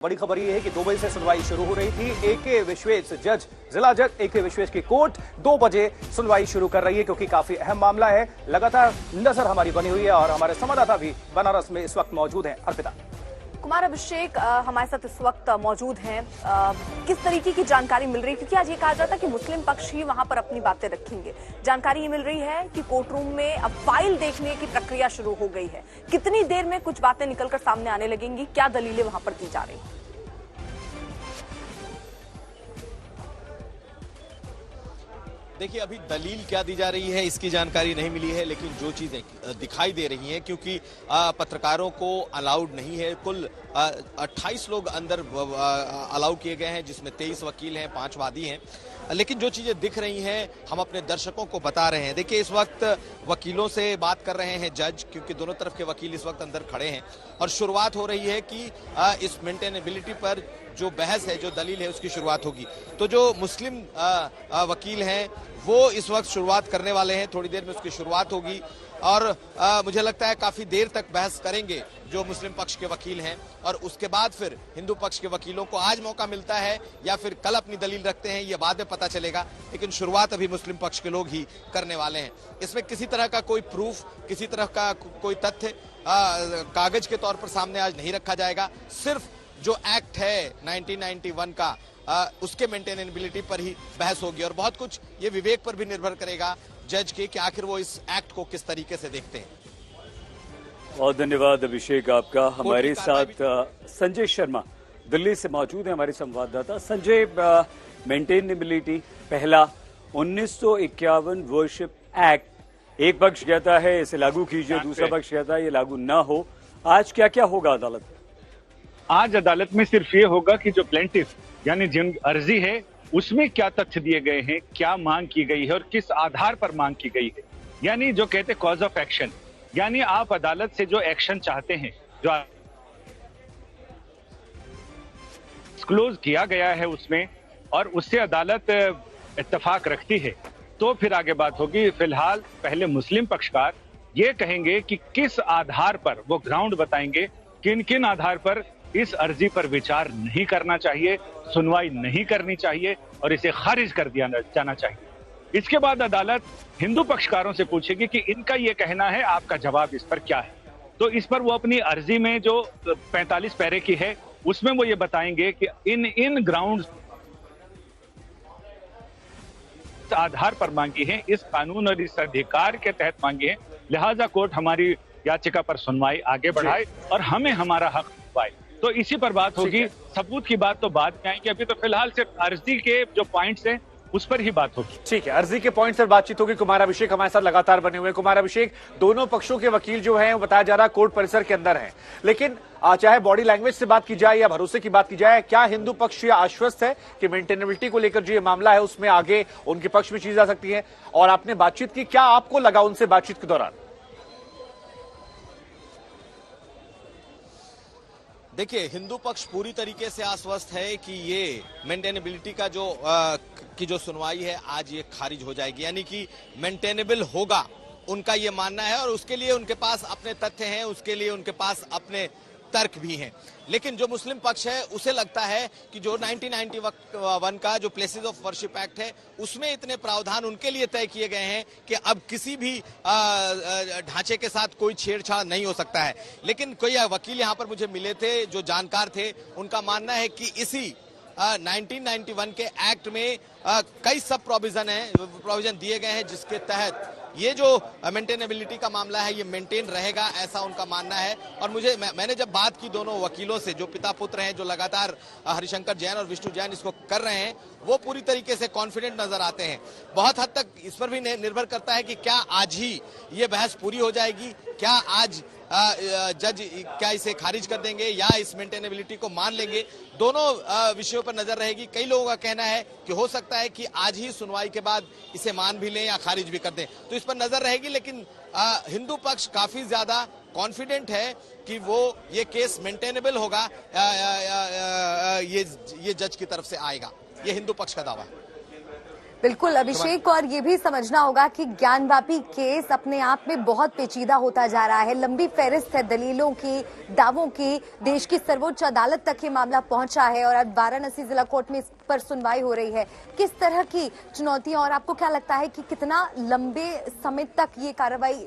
बड़ी खबर यह है कि 2 बजे से सुनवाई शुरू हो रही थी। एके विश्वेश जज, जिला जज एके विश्वेश की कोर्ट 2 बजे सुनवाई शुरू कर रही है क्योंकि काफी अहम मामला है। लगातार नजर हमारी बनी हुई है और हमारे संवाददाता भी बनारस में इस वक्त मौजूद हैं। अर्पिता। कुमार अभिषेक हमारे साथ इस वक्त मौजूद हैं। किस तरीके की जानकारी मिल रही है, क्योंकि आज ये कहा जाता है कि मुस्लिम पक्ष ही वहां पर अपनी बातें रखेंगे। जानकारी ये मिल रही है कि कोर्ट रूम में अब फाइल देखने की प्रक्रिया शुरू हो गई है। कितनी देर में कुछ बातें निकलकर सामने आने लगेंगी, क्या दलीलें वहां पर दी जा रही हैं? देखिए, अभी दलील क्या दी जा रही है इसकी जानकारी नहीं मिली है, लेकिन जो चीजें दिखाई दे रही हैं, क्योंकि पत्रकारों को अलाउड नहीं है। कुल 28 लोग अंदर अलाउ किए गए हैं, जिसमें 23 वकील हैं, 5 वादी हैं। लेकिन जो चीजें दिख रही हैं हम अपने दर्शकों को बता रहे हैं। देखिए, इस वक्त वकीलों से बात कर रहे हैं जज, क्योंकि दोनों तरफ के वकील इस वक्त अंदर खड़े हैं और शुरुआत हो रही है कि इस मेंटेनेबिलिटी पर जो बहस है, जो दलील है, उसकी शुरुआत होगी। तो जो मुस्लिम वकील हैं वो इस वक्त शुरुआत करने वाले हैं, थोड़ी देर में उसकी शुरुआत होगी और मुझे लगता है काफी देर तक बहस करेंगे जो मुस्लिम पक्ष के वकील हैं और उसके बाद फिर हिंदू पक्ष के वकीलों को आज मौका मिलता है या फिर कल अपनी दलील रखते हैं, ये बाद में पता चलेगा। लेकिन शुरुआत अभी मुस्लिम पक्ष के लोग ही करने वाले हैं। इसमें किसी तरह का कोई प्रूफ, किसी तरह का कोई तथ्य कागज के तौर पर सामने आज नहीं रखा जाएगा। सिर्फ जो एक्ट है 1991 का, उसके मेंटेनेबिलिटी पर ही बहस होगी और बहुत कुछ ये विवेक पर भी निर्भर करेगा जज के कि आखिर वो इस एक्ट को किस तरीके से देखते हैं। बहुत धन्यवाद अभिषेक आपका। हमारे साथ संजय शर्मा दिल्ली से मौजूद है, हमारे संवाददाता। संजय, मेंटेनेबिलिटी पहला 1951 वर्शिप एक्ट, एक पक्ष कहता है इसे लागू कीजिए, दूसरा पक्ष कहता है ये लागू ना हो। आज क्या क्या होगा अदालत में? आज अदालत में सिर्फ ये होगा कि जो प्लेंटिफ यानी जिन अर्जी है उसमें क्या तथ्य दिए गए हैं, क्या मांग की गई है और किस आधार पर मांग की गई है। यानी जो कहते हैं कॉज ऑफ एक्शन, यानी आप अदालत से जो एक्शन चाहते हैं, जो डिस्क्लोज किया गया है उसमें, और उससे अदालत इत्तेफाक रखती है तो फिर आगे बात होगी। फिलहाल पहले मुस्लिम पक्षकार ये कहेंगे कि किस आधार पर, वो ग्राउंड बताएंगे किन किन आधार पर इस अर्जी पर विचार नहीं करना चाहिए, सुनवाई नहीं करनी चाहिए और इसे खारिज कर दिया जाना चाहिए। इसके बाद अदालत हिंदू पक्षकारों से पूछेगी कि इनका ये कहना है, आपका जवाब इस पर क्या है। तो इस पर वो अपनी अर्जी में जो 45 पैरे की है उसमें वो ये बताएंगे कि इन ग्राउंड आधार पर मांगी है, इस कानून और इस अधिकार के तहत मांगी है, लिहाजा कोर्ट हमारी याचिका पर सुनवाई आगे बढ़ाए और हमें हमारा हक पाए। तो इसी पर बात होगी। सबूत की बात तो बाद में आएगी, अभी तो फिलहाल सिर्फ अर्जी के जो पॉइंट्स हैं उस पर ही बात होगी। ठीक है, अर्जी के पॉइंट पर बातचीत होगी। कुमार अभिषेक हमारे साथ लगातार बने हुए हैं। कुमार अभिषेक, दोनों पक्षों के वकील जो हैं वो बताया जा रहा है कोर्ट परिसर के अंदर हैं, लेकिन चाहे बॉडी लैंग्वेज से बात की जाए या भरोसे की बात की जाए, क्या हिंदू पक्ष ये आश्वस्त है कि मेंटेनेबिलिटी को लेकर जो ये मामला है उसमें आगे उनके पक्ष में चीज आ सकती है? और आपने बातचीत की, क्या आपको लगा उनसे बातचीत के दौरान? देखिए, हिंदू पक्ष पूरी तरीके से आश्वस्त है कि ये मेंटेनेबिलिटी का जो सुनवाई है आज ये खारिज हो जाएगी, यानी कि मेंटेनेबल होगा, उनका ये मानना है और उसके लिए उनके पास अपने तथ्य हैं, उसके लिए उनके पास अपने तर्क भी हैं। लेकिन जो मुस्लिम पक्ष है उसे लगता है कि जो 1991 का जो प्लेसेस ऑफ वर्शिप एक्ट है उसमें इतने प्रावधान उनके लिए तय किए गए हैं कि अब किसी भी ढांचे के साथ कोई छेड़छाड़ नहीं हो सकता है। लेकिन कोई वकील यहाँ पर मुझे मिले थे जो जानकार थे, उनका मानना है कि इसी 1991 के एक्ट में कई सब प्रोविजन दिए गए हैं जिसके तहत ये जो मेंटेनेबिलिटी का मामला है ये मेंटेन रहेगा, ऐसा उनका मानना है। और मैंने जब बात की दोनों वकीलों से, जो पिता पुत्र हैं, जो लगातार हरिशंकर जैन और विष्णु जैन इसको कर रहे हैं, वो पूरी तरीके से कॉन्फिडेंट नजर आते हैं। बहुत हद तक इस पर भी निर्भर करता है कि क्या आज ही ये बहस पूरी हो जाएगी, क्या आज जज क्या इसे खारिज कर देंगे या इस मेंटेनेबिलिटी को मान लेंगे। दोनों विषयों पर नजर रहेगी। कई लोगों का कहना है कि हो सकता है कि आज ही सुनवाई के बाद इसे मान भी लें या खारिज भी कर दें, तो इस पर नजर रहेगी। लेकिन हिंदू पक्ष काफी ज्यादा कॉन्फिडेंट है कि वो ये केस मेंटेनेबल होगा, ये जज की तरफ से आएगा, ये हिंदू पक्ष का दावा है। बिल्कुल अभिषेक, और ये भी समझना होगा कि ज्ञानवापी केस अपने आप में बहुत पेचीदा होता जा रहा है। लंबी फहरिस्त है दलीलों की, दावों की। देश की सर्वोच्च अदालत तक ये मामला पहुंचा है और अब वाराणसी जिला कोर्ट में इस पर सुनवाई हो रही है। किस तरह की चुनौतियां, और आपको क्या लगता है कि कितना लंबे समय तक ये कार्रवाई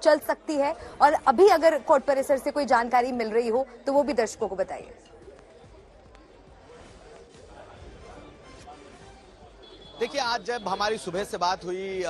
चल सकती है? और अभी अगर कोर्ट परिसर से कोई जानकारी मिल रही हो तो वो भी दर्शकों को बताइए। देखिए, आज जब हमारी सुबह से बात हुई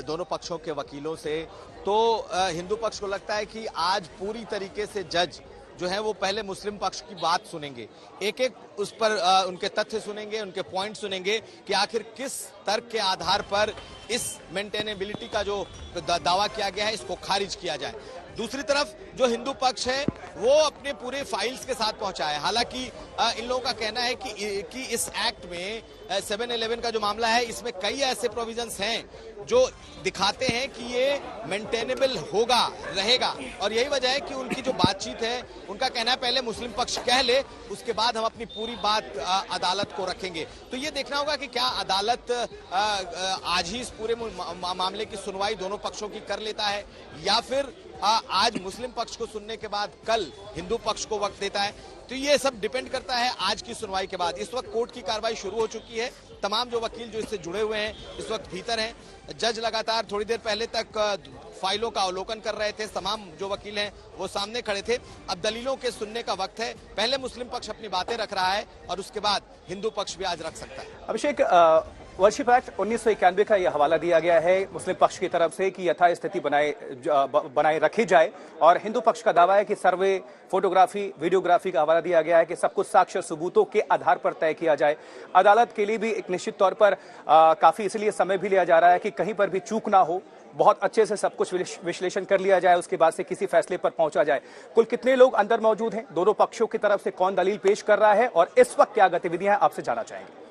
दोनों पक्षों के वकीलों से, तो हिंदू पक्ष को लगता है कि आज पूरी तरीके से जज जो है वो पहले मुस्लिम पक्ष की बात सुनेंगे, एक एक उस पर उनके तथ्य सुनेंगे, उनके पॉइंट सुनेंगे कि आखिर किस तर्क के आधार पर इस मेंटेनेबिलिटी का जो दावा किया गया है इसको खारिज किया जाए। दूसरी तरफ जो हिंदू पक्ष है वो अपने पूरे फाइल्स के साथ पहुंचा है। हालांकि इन लोगों का कहना है कि इस एक्ट में 7-11 का जो मामला है इसमें कई ऐसे प्रोविजंस हैं जो दिखाते हैं कि ये मेंटेनेबल होगा, रहेगा, और यही वजह है कि उनकी जो बातचीत है, उनका कहना है पहले मुस्लिम पक्ष कह ले, उसके बाद हम अपनी पूरी बात अदालत को रखेंगे। तो ये देखना होगा कि क्या अदालत आज ही इस पूरे मामले की सुनवाई दोनों पक्षों की कर लेता है, या फिर आज मुस्लिम पक्ष को सुनने के बाद कल हिंदू पक्ष को वक्त देता है। तो ये सब डिपेंड करता है आज की सुनवाई के बाद। इस वक्त कोर्ट की कार्रवाई शुरू हो चुकी है। तमाम जो वकील जो इससे जुड़े हुए हैं इस वक्त भीतर हैं। जज लगातार थोड़ी देर पहले तक फाइलों का अवलोकन कर रहे थे। तमाम जो वकील हैं वो सामने खड़े थे। अब दलीलों के सुनने का वक्त है। पहले मुस्लिम पक्ष अपनी बातें रख रहा है और उसके बाद हिंदू पक्ष भी आज रख सकता है। अभिषेक, वर्शिप एक्ट 1991 का यह हवाला दिया गया है मुस्लिम पक्ष की तरफ से कि यथास्थिति बनाए रखी जाए, और हिंदू पक्ष का दावा है कि सर्वे, फोटोग्राफी, वीडियोग्राफी का हवाला दिया गया है कि सब कुछ साक्ष्य सबूतों के आधार पर तय किया जाए। अदालत के लिए भी एक निश्चित तौर पर काफी इसलिए समय भी लिया जा रहा है कि कहीं पर भी चूक ना हो, बहुत अच्छे से सब कुछ विश्लेषण कर लिया जाए, उसके बाद से किसी फैसले पर पहुंचा जाए। कुल कितने लोग अंदर मौजूद हैं, दोनों पक्षों की तरफ से कौन दलील पेश कर रहा है, और इस वक्त क्या गतिविधियां आपसे जानना चाहेंगे?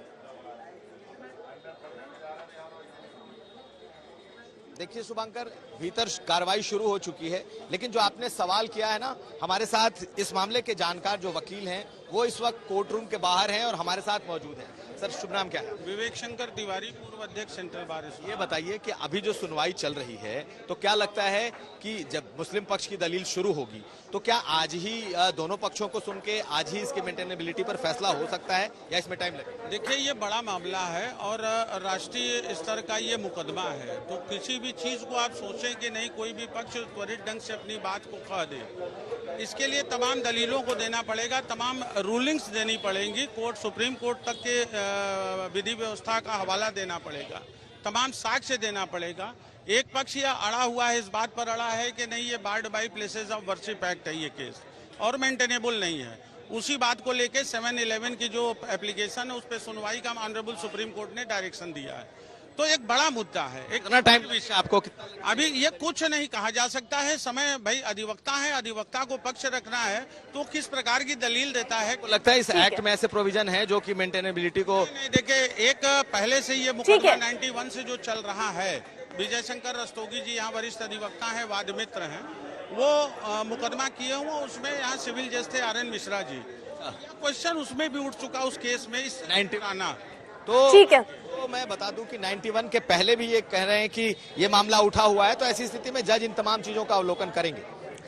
देखिए शुभंकर, भीतर कार्रवाई शुरू हो चुकी है, लेकिन जो आपने सवाल किया है ना, हमारे साथ इस मामले के जानकार जो वकील हैं वो इस वक्त कोर्ट रूम के बाहर हैं और हमारे साथ मौजूद हैं। सर, शुभ नाम क्या है? विवेक शंकर तिवारी, पूर्व अध्यक्ष सेंट्रल बार एसोसिएशन। ये बताइए कि अभी जो सुनवाई चल रही है तो क्या लगता है कि जब मुस्लिम पक्ष की दलील शुरू होगी तो क्या आज ही दोनों पक्षों को सुन के आज ही इसकी मेंटेनेबिलिटी पर फैसला हो सकता है या इसमें टाइम लगेगा? देखिए, ये बड़ा मामला है और राष्ट्रीय स्तर का ये मुकदमा है, तो किसी भी चीज को आप सोचें कि नहीं कोई भी पक्ष त्वरित ढंग से अपनी बात को कह दे, इसके लिए तमाम दलीलों को देना पड़ेगा, तमाम रूलिंग्स देनी पड़ेंगी, कोर्ट, सुप्रीम कोर्ट तक के विधि व्यवस्था का हवाला देना पड़ेगा, तमाम साक्ष्य देना पड़ेगा। एक पक्ष यह अड़ा हुआ है, इस बात पर अड़ा है कि नहीं ये barred by places of worship act है ये केस और मेंटेनेबल नहीं है। उसी बात को लेके 7-11 की जो एप्लीकेशन है उस पर सुनवाई का ऑनरेबल सुप्रीम कोर्ट ने डायरेक्शन दिया है। तो एक बड़ा मुद्दा है। एक टाइम आपको अभी ये कुछ नहीं कहा जा सकता है। समय भाई अधिवक्ता है, अधिवक्ता को पक्ष रखना है तो किस प्रकार की दलील देता है। लगता है इस एक्ट में ऐसे प्रोविजन है जो कि मेंटेनेबिलिटी को नहीं, देखिए, एक पहले से ये मुकदमा 91 से जो चल रहा है, विजय शंकर रस्तोगी जी यहाँ वरिष्ठ अधिवक्ता हैं, वाद मित्र हैं, वो मुकदमा किए हुए, उसमें यहाँ सिविल जज थे RN मिश्रा जी। क्वेश्चन उसमें भी उठ चुका उस केस में, इस 90 आना। तो ठीक है, तो मैं बता दूं कि 91 के पहले भी ये कह रहे हैं कि ये मामला उठा हुआ है, तो ऐसी स्थिति में जज इन तमाम चीजों का अवलोकन करेंगे।